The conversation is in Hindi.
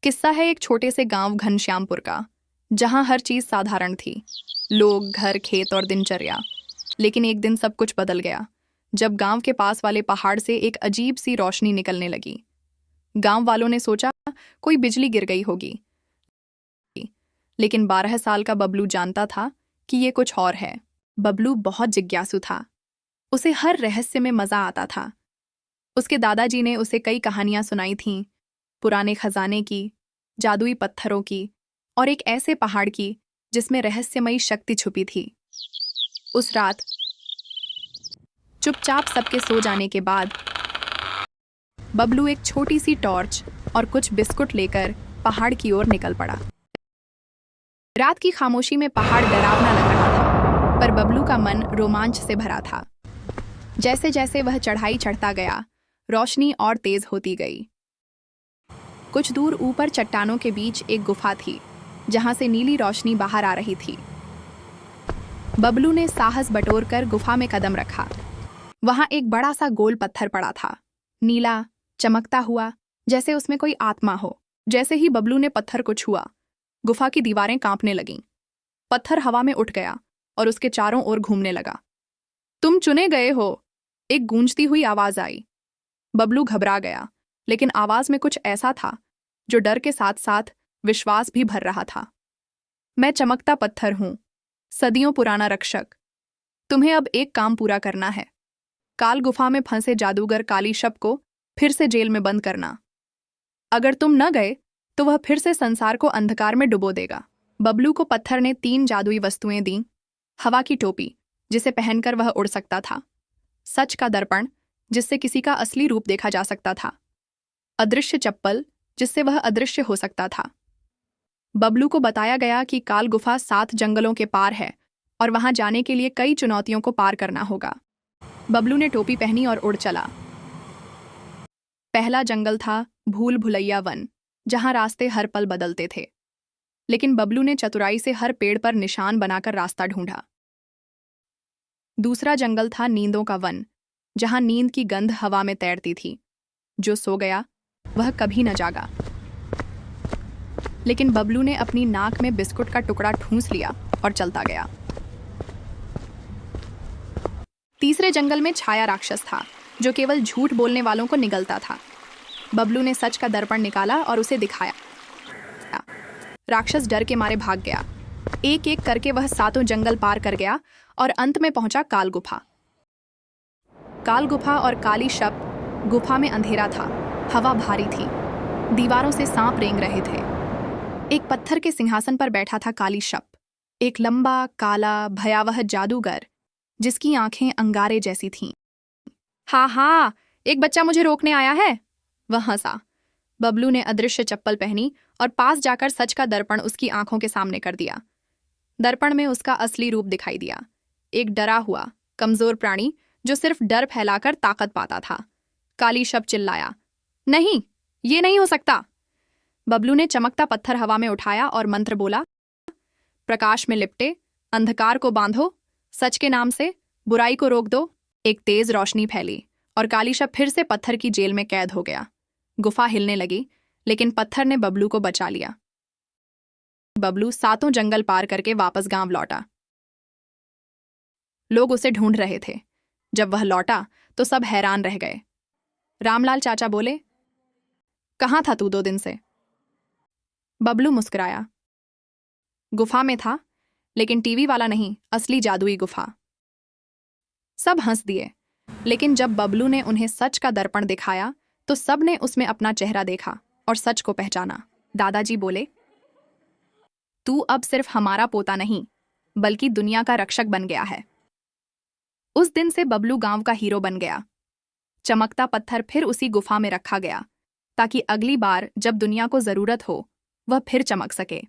किस्सा है एक छोटे से गांव घनश्यामपुर का, जहां हर चीज साधारण थी। लोग, घर, खेत और दिनचर्या। लेकिन एक दिन सब कुछ बदल गया जब गांव के पास वाले पहाड़ से एक अजीब सी रोशनी निकलने लगी। गांव वालों ने सोचा कोई बिजली गिर गई होगी, लेकिन 12 साल का बबलू जानता था कि ये कुछ और है। बबलू बहुत जिज्ञासु था। उसे हर रहस्य में मजा आता था। उसके दादाजी ने उसे कई कहानियां सुनाई थीं, पुराने खजाने की, जादुई पत्थरों की और एक ऐसे पहाड़ की जिसमें रहस्यमयी शक्ति छुपी थी। उस रात चुपचाप सबके सो जाने के बाद बबलू एक छोटी सी टॉर्च और कुछ बिस्कुट लेकर पहाड़ की ओर निकल पड़ा। रात की खामोशी में पहाड़ डरावना लग रहा था, पर बबलू का मन रोमांच से भरा था। जैसे जैसे वह चढ़ाई चढ़ता गया, रोशनी और तेज होती गई। कुछ दूर ऊपर चट्टानों के बीच एक गुफा थी, जहां से नीली रोशनी बाहर आ रही थी। बबलू ने साहस बटोरकर गुफा में कदम रखा। वहां एक बड़ा सा गोल पत्थर पड़ा था, नीला, चमकता हुआ, जैसे उसमें कोई आत्मा हो। जैसे ही बबलू ने पत्थर को छुआ, गुफा की दीवारें कांपने लगीं। पत्थर हवा में उठ गया और उसके चारों ओर घूमने लगा। तुम चुने गए हो, एक गूंजती हुई आवाज आई। बबलू घबरा गया, लेकिन आवाज में कुछ ऐसा था जो डर के साथ साथ विश्वास भी भर रहा था। मैं चमकता पत्थर हूं, सदियों पुराना रक्षक। तुम्हें अब एक काम पूरा करना है। काल गुफा में फंसे जादूगर काली शप को फिर से जेल में बंद करना। अगर तुम न गए तो वह फिर से संसार को अंधकार में डुबो देगा। बबलू को पत्थर ने 3 जादुई वस्तुएं दीं। हवा की टोपी, जिसे पहनकर वह उड़ सकता था। सच का दर्पण, जिससे किसी का असली रूप देखा जा सकता था। अदृश्य चप्पल, जिससे वह अदृश्य हो सकता था। बबलू को बताया गया कि काल गुफा 7 जंगलों के पार है और वहां जाने के लिए कई चुनौतियों को पार करना होगा। बबलू ने टोपी पहनी और उड़ चला। पहला जंगल था भूल भुलैया वन, जहां रास्ते हर पल बदलते थे। लेकिन बबलू ने चतुराई से हर पेड़ पर निशान बनाकर रास्ता ढूंढा। दूसरा जंगल था नींदों का वन, जहां नींद की गंध हवा में तैरती थी। जो सो गया वह कभी न जागा। लेकिन बबलू ने अपनी नाक में बिस्कुट का टुकड़ा ठूंस लिया और चलता गया। तीसरे जंगल में छाया राक्षस था, जो केवल झूठ बोलने वालों को निगलता था। बबलू ने सच का दर्पण निकाला और उसे दिखाया। राक्षस डर के मारे भाग गया। एक एक करके वह 7 जंगल पार कर गया और अंत में पहुंचा काल गुफा। काल गुफा और काली शप। गुफा में अंधेरा था, हवा भारी थी, दीवारों से सांप रेंग रहे थे। एक पत्थर के सिंहासन पर बैठा था काली शप, एक लंबा, काला, भयावह जादूगर जिसकी आंखें अंगारे जैसी थीं। हाँ हाँ, एक बच्चा मुझे रोकने आया है, वह हंसा। बबलू ने अदृश्य चप्पल पहनी और पास जाकर सच का दर्पण उसकी आंखों के सामने कर दिया। दर्पण में उसका असली रूप दिखाई दिया, एक डरा हुआ, कमजोर प्राणी जो सिर्फ डर फैलाकर ताकत पाता था। काली शप चिल्लाया, नहीं, ये नहीं हो सकता। बबलू ने चमकता पत्थर हवा में उठाया और मंत्र बोला, प्रकाश में लिपटे, अंधकार को बांधो, सच के नाम से बुराई को रोक दो। एक तेज रोशनी फैली और काली शप फिर से पत्थर की जेल में कैद हो गया। गुफा हिलने लगी, लेकिन पत्थर ने बबलू को बचा लिया। बबलू 7 जंगल पार करके वापस गांव लौटा। लोग उसे ढूंढ रहे थे। जब वह लौटा तो सब हैरान रह गए। रामलाल चाचा बोले, कहाँ था तू 2 दिन से? बबलू मुस्कुराया, गुफा में था, लेकिन टीवी वाला नहीं, असली जादुई गुफा। सब हंस दिए, लेकिन जब बबलू ने उन्हें सच का दर्पण दिखाया तो सब ने उसमें अपना चेहरा देखा और सच को पहचाना। दादाजी बोले, तू अब सिर्फ हमारा पोता नहीं, बल्कि दुनिया का रक्षक बन गया है। उस दिन से बबलू गांव का हीरो बन गया। चमकता पत्थर फिर उसी गुफा में रखा गया, ताकि अगली बार जब दुनिया को जरूरत हो, वह फिर चमक सके।